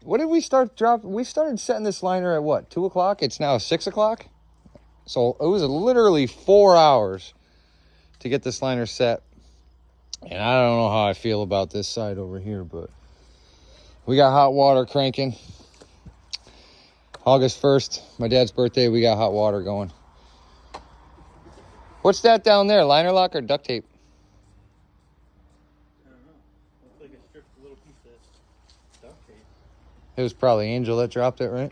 what did we start dropping? We started setting this liner at what, 2 o'clock? It's now 6 o'clock. So it was literally 4 hours to get this liner set. And I don't know how I feel about this side over here, but we got hot water cranking. August 1st, my dad's birthday, we got hot water going. What's that down there? Liner lock or duct tape? I don't know. Looks like I stripped a little piece of duct tape. It was probably Angel that dropped it, right?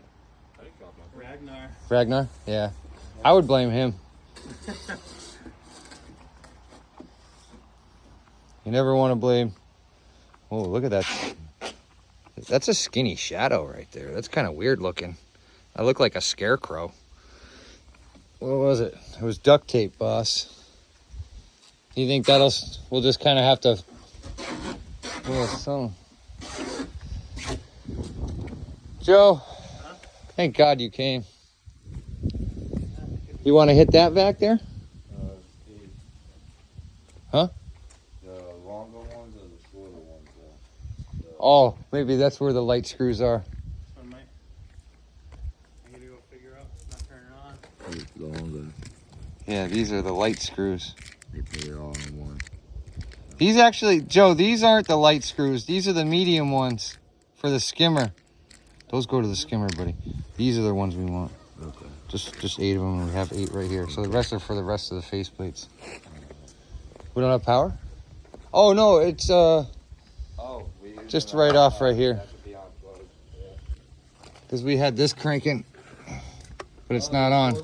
I didn't drop my Ragnar. Ragnar? Yeah. I would blame him. You never want to blame. Oh, look at that. That's a skinny shadow right there. That's kind of weird looking. I look like a scarecrow. What was it? It was duct tape, boss. You think we'll just kind of have to... Oh, Joe, thank God you came. You want to hit that back there? Huh? The longer ones or the shorter ones? Oh, maybe that's where the light screws are. I gotta go figure out. Not turning it on. Longer. Yeah, these are the light screws. They put it all in one. These actually, Joe, these aren't the light screws. These are the medium ones for the skimmer. Those go to the skimmer, buddy. These are the ones we want. Okay. Just 8 of them, and we have 8 right here. So the rest are for the rest of the faceplates. We don't have power? Oh, no, it's just right off right here. Because we had this cranking, but it's not on.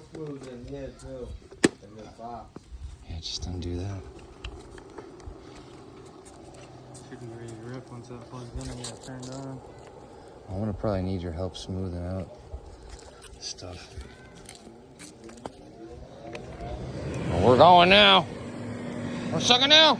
Yeah, just undo that. Should be ready to rip once that plugs in and get it turned on. I'm gonna probably need your help smoothing out stuff. Well, we're going now. We're sucking now.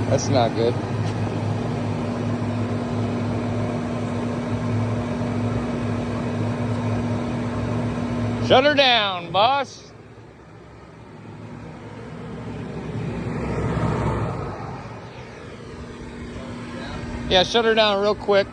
That's not good. Shut her down, boss. Yeah, shut her down real quick.